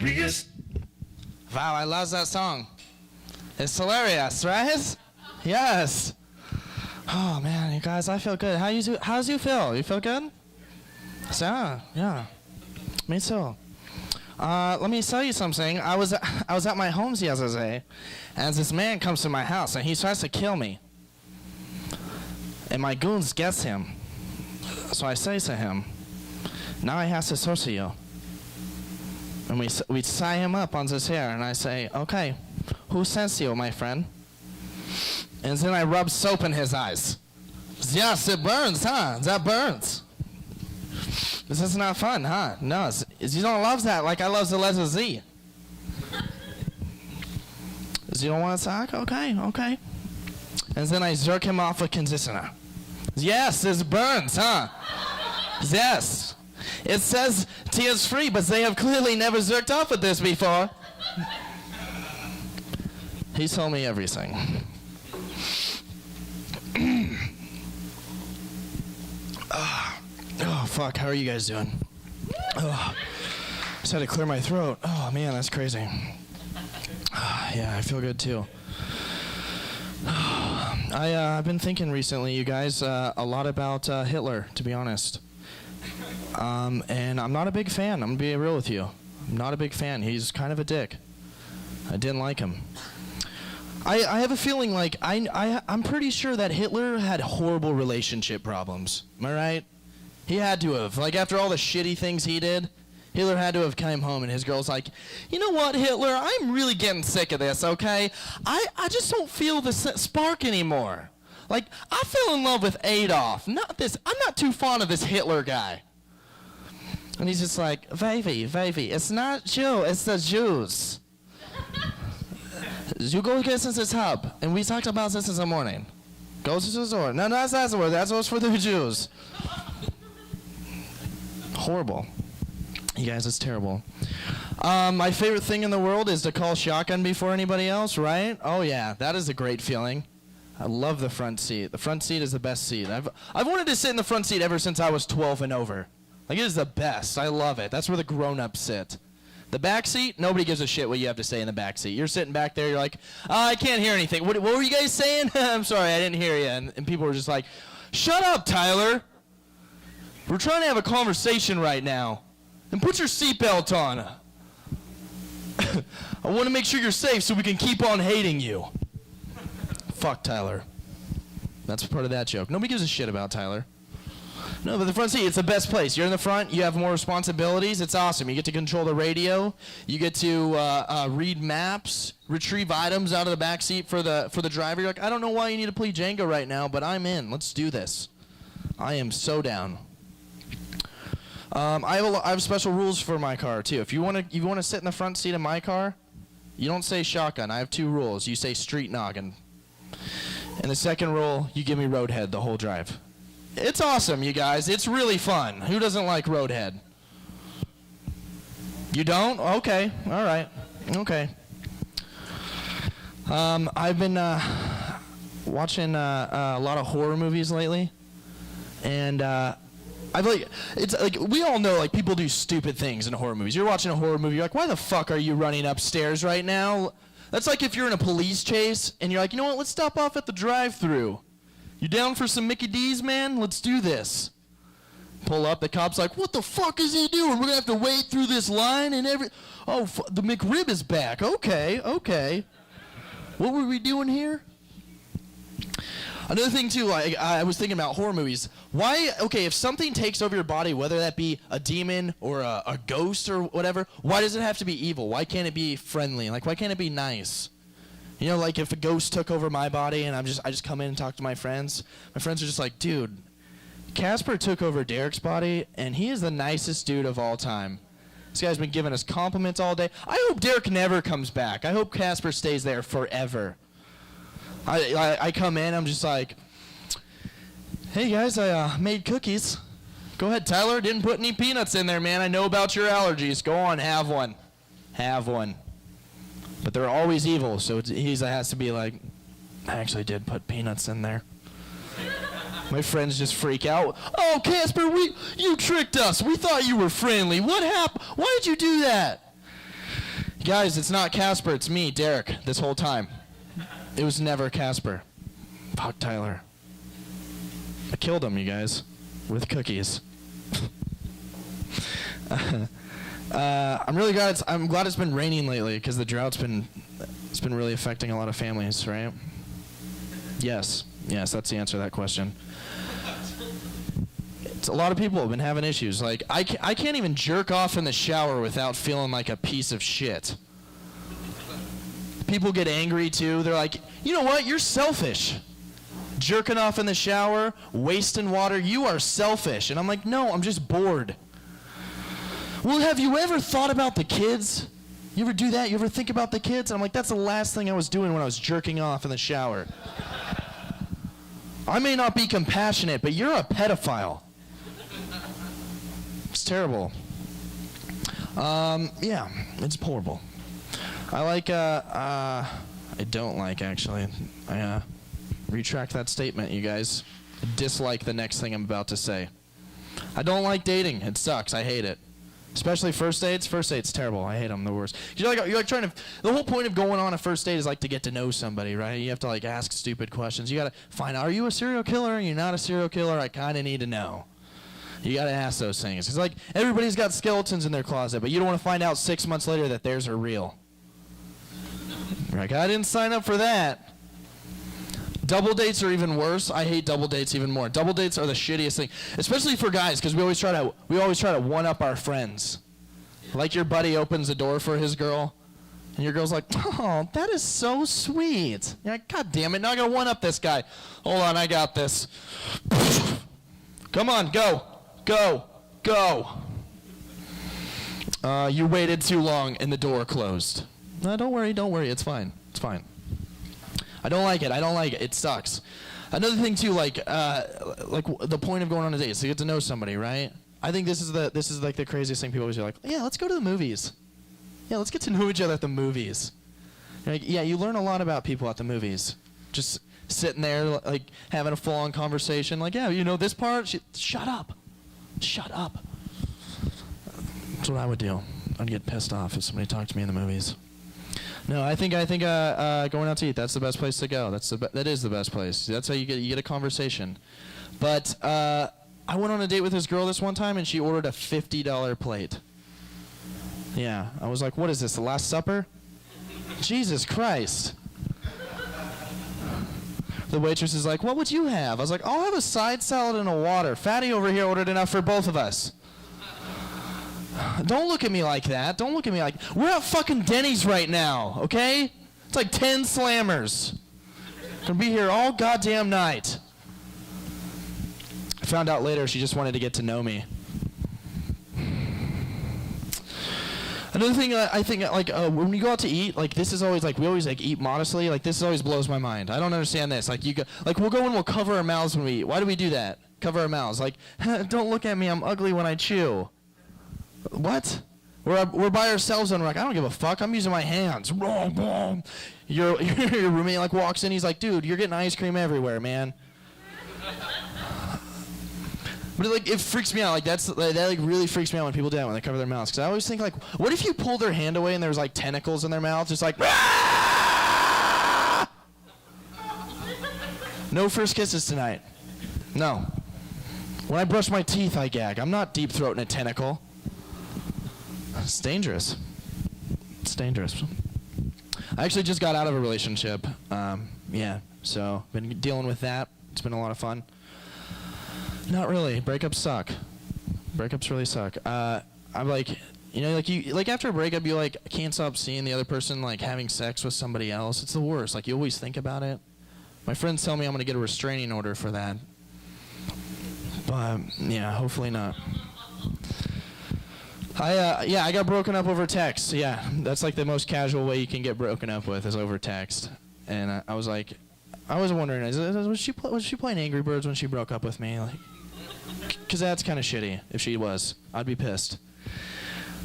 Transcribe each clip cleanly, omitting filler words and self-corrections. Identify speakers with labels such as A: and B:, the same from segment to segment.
A: Tulareous.
B: Wow, I love that song. It's Tulareous, right? Yes. Oh man, you guys, I feel good. How's you feel? You feel good? Yeah. Me too. Let me tell you something. I was at my homes yesterday, and this man comes to my house and he tries to kill me. And my goons gets him. So I say to him, now I have to torture you. And we tie him up on this hair, and I say, okay, who sent you, my friend? And then I rub soap in his eyes. Yes, it burns, huh? That burns. This is not fun, huh? No, you don't love that like I love the letter Z. You don't want to talk? Okay. And then I jerk him off with conditioner. Yes, this burns, huh? Yes. It says tears free, but they have clearly never jerked off with this before. He told me everything. Oh, fuck. How are you guys doing? Oh, just had to clear my throat. Oh, man, that's crazy. Yeah, I feel good, too. I've been thinking recently, you guys, a lot about Hitler, to be honest. And I'm not a big fan. I'm going to be real with you. I'm not a big fan. He's kind of a dick. I didn't like him. I have a feeling like I'm pretty sure that Hitler had horrible relationship problems. Am I right? He had to have. Like, after all the shitty things he did, Hitler had to have come home, and his girl's like, you know what, Hitler? I'm really getting sick of this, okay? I just don't feel the spark anymore. Like, I fell in love with Adolf. Not this. I'm not too fond of this Hitler guy. And he's just like, Vavy, it's not Jew, it's the Jews. You go get into this hub, and we talked about this in the morning. Go to the store. No, that's the word. That's what's for the Jews. Horrible. You guys, it's terrible. My favorite thing in the world is to call shotgun before anybody else, right? Oh yeah, that is a great feeling. I love the front seat. The front seat is the best seat. I've wanted to sit in the front seat ever since I was 12 and over. Like, it is the best. I love it. That's where the grown-ups sit. The back seat, nobody gives a shit what you have to say in the back seat. You're sitting back there, you're like, I can't hear anything. What were you guys saying? I'm sorry, I didn't hear you. And people were just like, shut up, Tyler. We're trying to have a conversation right now. And put your seatbelt on. I want to make sure you're safe so we can keep on hating you. Fuck Tyler. That's part of that joke. Nobody gives a shit about Tyler. No, but the front seat, it's the best place. You're in the front, you have more responsibilities. It's awesome. You get to control the radio. You get to read maps, retrieve items out of the back seat for the driver. You're like, I don't know why you need to play Jenga right now, but I'm in. Let's do this. I am so down. I have special rules for my car too. If you want to sit in the front seat of my car, you don't say shotgun. I have two rules. You say street noggin. And the second rule, you give me roadhead the whole drive. It's awesome, you guys. It's really fun. Who doesn't like roadhead? You don't? Okay. All right. Okay. I've been watching a lot of horror movies lately, and it's like we all know, like, people do stupid things in horror movies. You're watching a horror movie, you're like, why the fuck are you running upstairs right now? That's like if you're in a police chase and you're like, you know what? Let's stop off at the drive-thru. You down for some Mickey D's, man? Let's do this. Pull up, the cop's like, what the fuck is he doing? We're gonna have to wait through this line and oh, the McRib is back. Okay. What were we doing here? Another thing too, like, I was thinking about horror movies. If something takes over your body, whether that be a demon or a ghost or whatever, why does it have to be evil? Why can't it be friendly? Like, why can't it be nice? You know, like if a ghost took over my body and I just come in and talk to my friends are just like, dude, Casper took over Derek's body and he is the nicest dude of all time. This guy's been giving us compliments all day. I hope Derek never comes back. I hope Casper stays there forever. I come in, I'm just like, hey guys, I made cookies. Go ahead, Tyler. Didn't put any peanuts in there, man. I know about your allergies. Go on, have one. Have one. But they're always evil, so he has to be like, I actually did put peanuts in there. My friends just freak out. Oh, Casper, you tricked us. We thought you were friendly. What happened? Why did you do that? Guys, it's not Casper, it's me, Derek, this whole time. It was never Casper. Fuck Tyler. I killed him, you guys, with cookies. I'm really glad it's been raining lately because the drought's been really affecting a lot of families, right? Yes, that's the answer to that question. A lot of people have been having issues. Like, I can't even jerk off in the shower without feeling like a piece of shit. People get angry too. They're like, you know what? You're selfish. Jerking off in the shower, wasting water, you are selfish. And I'm like, no, I'm just bored. Well, have you ever thought about the kids? You ever do that? You ever think about the kids? And I'm like, that's the last thing I was doing when I was jerking off in the shower. I may not be compassionate, but you're a pedophile. It's terrible. Yeah, it's horrible. I don't like, actually. I retract that statement, you guys. I dislike the next thing I'm about to say. I don't like dating. It sucks. I hate it. Especially first dates. First dates, terrible. I hate them the worst. You're like trying to. The whole point of going on a first date is like to get to know somebody, right? You have to like ask stupid questions. You gotta find out, are you a serial killer? Are you not a serial killer? I kind of need to know. You gotta ask those things. It's like everybody's got skeletons in their closet, but you don't want to find out 6 months later that theirs are real. You're like, I didn't sign up for that. Double dates are even worse. I hate double dates even more. Double dates are the shittiest thing, especially for guys, because we always try to one up our friends. Like your buddy opens the door for his girl, and your girl's like, "Oh, that is so sweet." You're like, "God damn it! Now I gotta one up this guy." Hold on, I got this. Come on, go. You waited too long, and the door closed. No, don't worry. It's fine. I don't like it. It sucks. Another thing too, like the point of going on a date is to get to know somebody, right? I think this is like the craziest thing. People always are like, yeah, let's go to the movies. Yeah, let's get to know each other at the movies. Like, yeah, you learn a lot about people at the movies. Just sitting there, like having a full-on conversation. Like, yeah, you know this part. Shut up. That's what I would do. I'd get pissed off if somebody talked to me in the movies. No, I think going out to eat, that's the best place to go. That is the best place. That's how you get a conversation. But I went on a date with this girl this one time, and she ordered a $50 plate. Yeah, I was like, what is this, the Last Supper? Jesus Christ. The waitress is like, what would you have? I was like, I'll have a side salad and a water. Fatty over here ordered enough for both of us. Don't look at me like that. We're at fucking Denny's right now, okay? It's like 10 slammers. Gonna be here all goddamn night. I found out later she just wanted to get to know me. Another thing I think, when we go out to eat, like, this is always, like, we always, like, eat modestly. Like, this always blows my mind. I don't understand this. Like, we'll go and we'll cover our mouths when we eat. Why do we do that? Cover our mouths. Like, don't look at me. I'm ugly when I chew. What? We're by ourselves and we're like, I don't give a fuck. I'm using my hands. Your roommate, like, walks in. He's like, dude, you're getting ice cream everywhere, man. But it freaks me out. Like, that really freaks me out when people do that when they cover their mouths. Because I always think, like, what if you pulled their hand away and there was, like, tentacles in their mouth? Just like, no first kisses tonight. No. When I brush my teeth, I gag. I'm not deep throating a tentacle. It's dangerous. I actually just got out of a relationship. So been dealing with that. It's been a lot of fun. Not really. Breakups suck. Breakups really suck. I'm like, after a breakup, you like can't stop seeing the other person like having sex with somebody else. It's the worst. Like, you always think about it. My friends tell me I'm gonna get a restraining order for that. But yeah, hopefully not. I got broken up over text. Yeah, that's like the most casual way you can get broken up with is over text. And I was like, I was wondering, was she playing Angry Birds when she broke up with me? Like, because that's kind of shitty. If she was, I'd be pissed.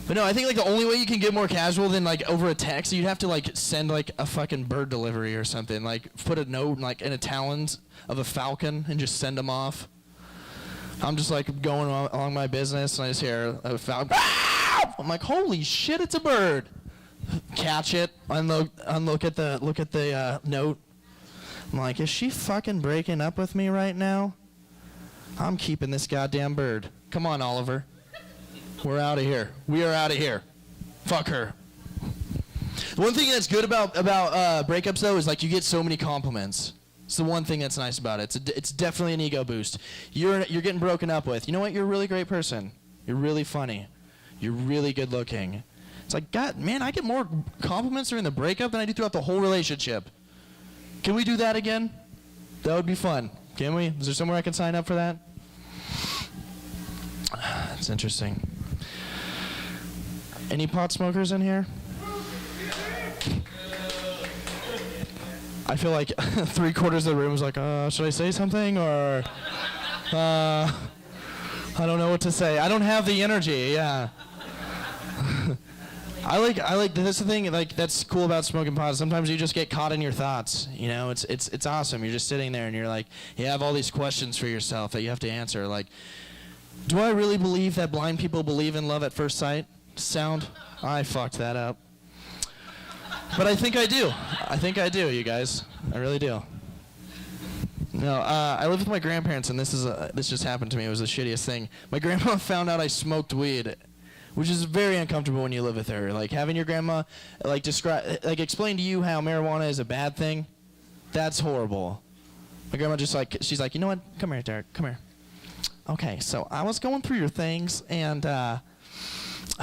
B: But no, I think like the only way you can get more casual than like over a text, you'd have to like send like a fucking bird delivery or something. Like put a note like in a talons of a falcon and just send them off. I'm just like going along my business and I just hear a falcon. I'm like, holy shit, it's a bird. catch it, look at the note. I'm like, is she fucking breaking up with me right now? I'm keeping this goddamn bird. Come on, Oliver. We're out of here. We are out of here. Fuck her. The one thing that's good about breakups though is like you get so many compliments. It's the one thing that's nice about it. It's definitely an ego boost. You're getting broken up with. You know what? You're a really great person. You're really funny. You're really good looking. It's like, God, man, I get more compliments during the breakup than I do throughout the whole relationship. Can we do that again? That would be fun. Can we? Is there somewhere I can sign up for that? That's interesting. Any pot smokers in here? I feel like 3/4 of the room was like, should I say something? Or, I don't know what to say. I don't have the energy, yeah. I like, that's the thing, like, that's cool about smoking pot. Sometimes you just get caught in your thoughts, you know? It's awesome. You're just sitting there and you're like, you have all these questions for yourself that you have to answer. Like, do I really believe that blind people believe in love at first sight? Sound? I fucked that up. But I think I do. I think I do, you guys. I really do. No, I live with my grandparents, and this just happened to me. It was the shittiest thing. My grandma found out I smoked weed, which is very uncomfortable when you live with her. Like having your grandma explain to you how marijuana is a bad thing. That's horrible. My grandma she's like, you know what? Come here, Derek. Come here. Okay, so I was going through your things, and I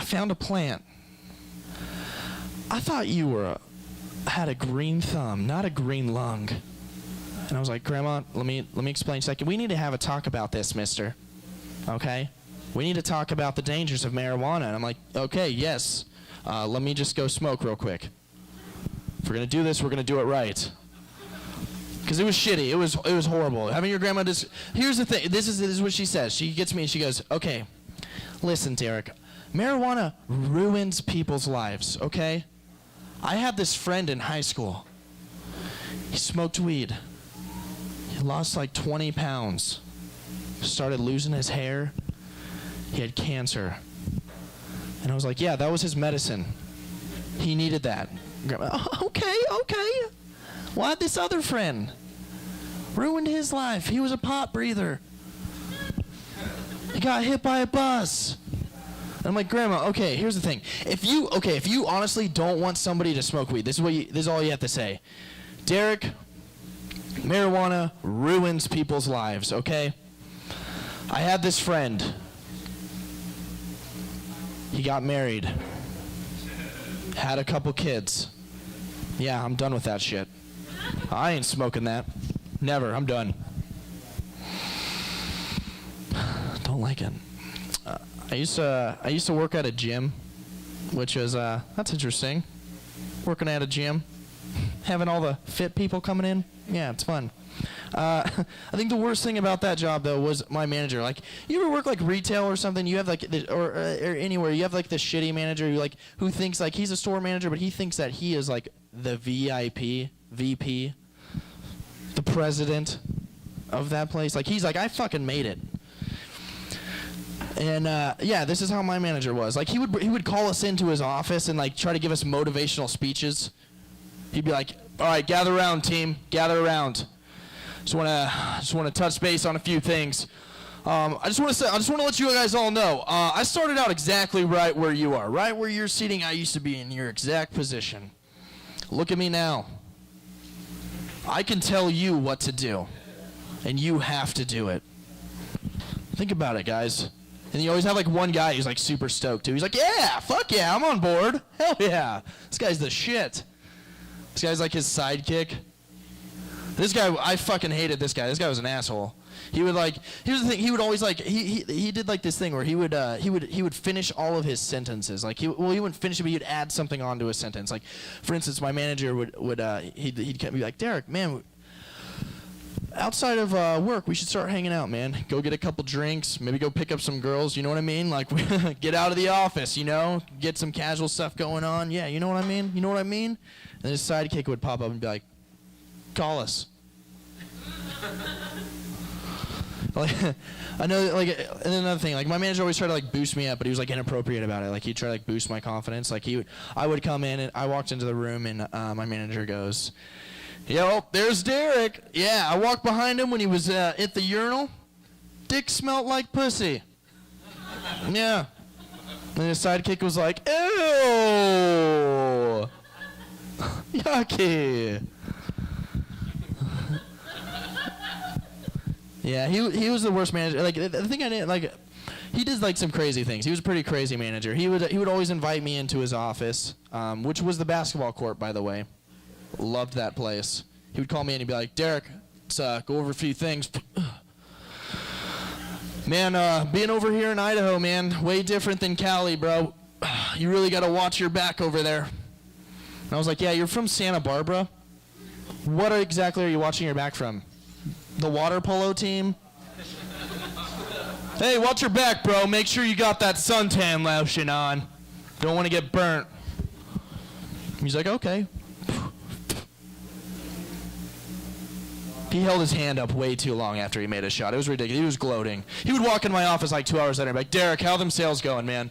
B: found a plant. I thought you had a green thumb, not a green lung. And I was like, Grandma, let me explain. She's like, we need to have a talk about this, mister. Okay? We need to talk about the dangers of marijuana. And I'm like, okay, yes. Let me just go smoke real quick. If we're going to do this, we're going to do it right. Because it was shitty. It was horrible. Having your grandma just... Here's the thing. This is what she says. She gets me and she goes, okay, listen, Derek. Marijuana ruins people's lives, okay? I had this friend in high school. He smoked weed. He lost like 20 pounds. Started losing his hair. He had cancer. And I was like, yeah, that was his medicine. He needed that. Grandma, oh, okay. Why'd this other friend? Ruined his life. He was a pot breather. He got hit by a bus. I'm like, Grandma, okay, here's the thing. If you honestly don't want somebody to smoke weed, this is all you have to say. Derek, marijuana ruins people's lives, okay? I had this friend. He got married. Had a couple kids. Yeah, I'm done with that shit. I ain't smoking that. Never, I'm done. Don't like it. I used to work at a gym, which was that's interesting. Working at a gym, having all the fit people coming in. Yeah, it's fun. I think the worst thing about that job though was my manager. Like, you ever work like retail or something? You have like or anywhere. You have like the shitty manager who thinks like he's a store manager, but he thinks that he is like the VP, the president of that place. Like he's like, I fucking made it. And yeah, this is how my manager was. Like he would call us into his office and like try to give us motivational speeches. He'd be like, "All right, gather around, team. Gather around. Just want to touch base on a few things. I just want to let you guys all know. I started out exactly right where you are, right where you're sitting. I used to be in your exact position. Look at me now. I can tell you what to do, and you have to do it. Think about it, guys." And you always have like one guy who's like super stoked too. He's like, yeah, fuck yeah, I'm on board. Hell yeah. This guy's the shit. This guy's like his sidekick. This guy, I fucking hated this guy. This guy was an asshole. He would like, here's the thing, he would always like, he did like this thing where he would finish all of his sentences. Like he wouldn't finish it, but he'd add something onto a sentence. Like, for instance, my manager he'd be like, Derek, man, outside of work, we should start hanging out, man. Go get a couple drinks, maybe go pick up some girls, you know what I mean? Like, get out of the office, you know? Get some casual stuff going on. Yeah, you know what I mean? You know what I mean? And his sidekick would pop up and be like, call us. Like, I know, like, and another thing, like, my manager always tried to, like, boost me up, but he was, like, inappropriate about it. Like, he'd try to, like, boost my confidence. Like, I would come in, and I walked into the room, and my manager goes, yo, there's Derek. Yeah, I walked behind him when he was at the urinal. Dick smelled like pussy. Yeah. And his sidekick was like, ew. Yucky. Yeah, he was the worst manager. Like, the thing I didn't, like, he did, like, some crazy things. He was a pretty crazy manager. He would always invite me into his office, which was the basketball court, by the way. Loved that place. He would call me and he'd be like, Derek, let's go over a few things. Man, being over here in Idaho, man, way different than Cali, bro. You really got to watch your back over there. And I was like, yeah, you're from Santa Barbara? What exactly are you watching your back from? The water polo team? Hey, watch your back, bro. Make sure you got that suntan lotion on. Don't want to get burnt. He's like, okay. He held his hand up way too long after he made a shot. It was ridiculous. He was gloating. He would walk in my office like 2 hours later and be like, Derek, how them sales going, man?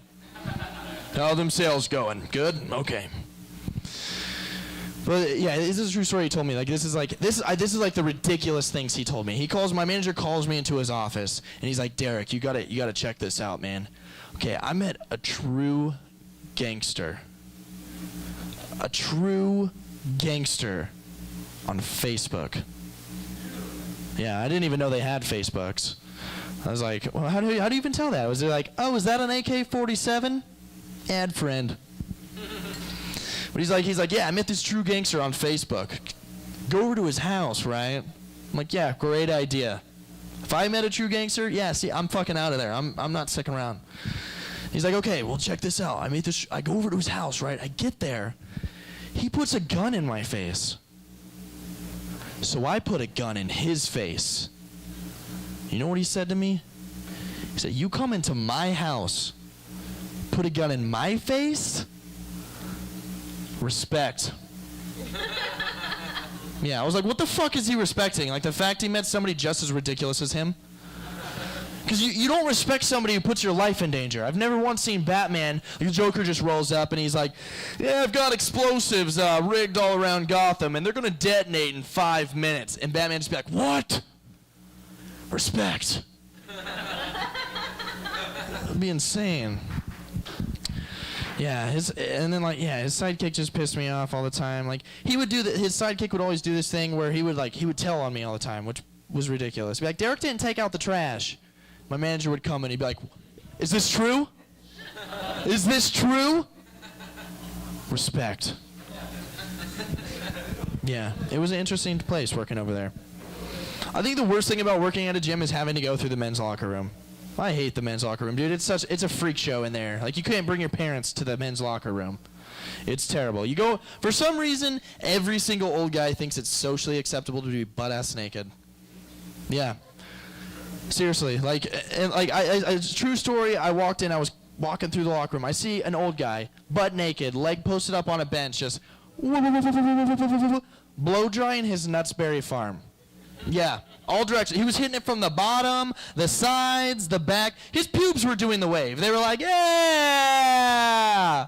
B: How them sales going? Good? Okay. But yeah, this is a true story he told me. Like, this is like the ridiculous things he told me. My manager calls me into his office and he's like, Derek, you gotta check this out, man. Okay, I met a true gangster. A true gangster on Facebook. Yeah, I didn't even know they had Facebooks. I was like, well, how do you even tell that? Was it like, oh, is that an AK-47? Add friend. But he's like, yeah, I met this true gangster on Facebook. Go over to his house, right? I'm like, yeah, great idea. If I met a true gangster, yeah, see, I'm fucking out of there. I'm not sticking around. He's like, okay, well, check this out. I go over to his house, right? I get there. He puts a gun in my face. So I put a gun in his face. You know what he said to me? He said, you come into my house, put a gun in my face? Respect. Yeah, I was like, what the fuck is he respecting? Like, the fact he met somebody just as ridiculous as him? Because you don't respect somebody who puts your life in danger. I've never once seen Batman, the Joker just rolls up and he's like, yeah, I've got explosives rigged all around Gotham and they're going to detonate in 5 minutes. And Batman just be like, what? Respect. That'd be insane. Yeah, his sidekick just pissed me off all the time. Like, he would do that. His sidekick would always do this thing where he would tell on me all the time, which was ridiculous. He'd be like, Derek didn't take out the trash. My manager would come and he'd be like, is this true? Is this true? Respect. Yeah, it was an interesting place working over there. I think the worst thing about working at a gym is having to go through the men's locker room. I hate the men's locker room, dude. It's a freak show in there. Like, you can't bring your parents to the men's locker room. It's terrible. You go, for some reason, every single old guy thinks it's socially acceptable to be butt-ass naked. Yeah. Seriously, true story, I walked in, I was walking through the locker room. I see an old guy, butt naked, leg posted up on a bench, just blow drying his Nutsberry farm. Yeah, all directions. He was hitting it from the bottom, the sides, the back. His pubes were doing the wave. They were like, yeah!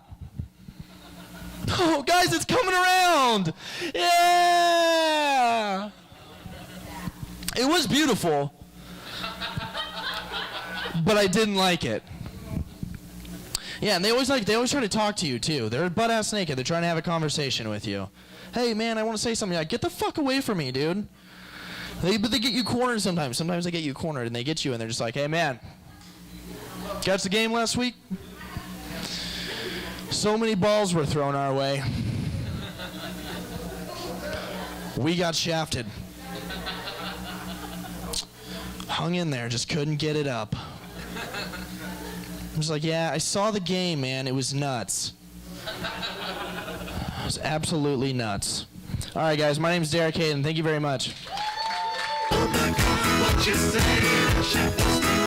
B: Oh, guys, it's coming around! Yeah! It was beautiful. But I didn't like it. Yeah, and they always try to talk to you too. They're butt ass naked. They're trying to have a conversation with you. Hey man, I want to say something. Like, get the fuck away from me, dude. But they get you cornered sometimes. Sometimes they get you cornered and they get you and they're just like, hey man, catch the game last week? So many balls were thrown our way. We got shafted. Hung in there, just couldn't get it up. I was like, yeah, I saw the game, man. It was nuts. It was absolutely nuts. All right, guys, my name's Derek Haydon. Thank you very much.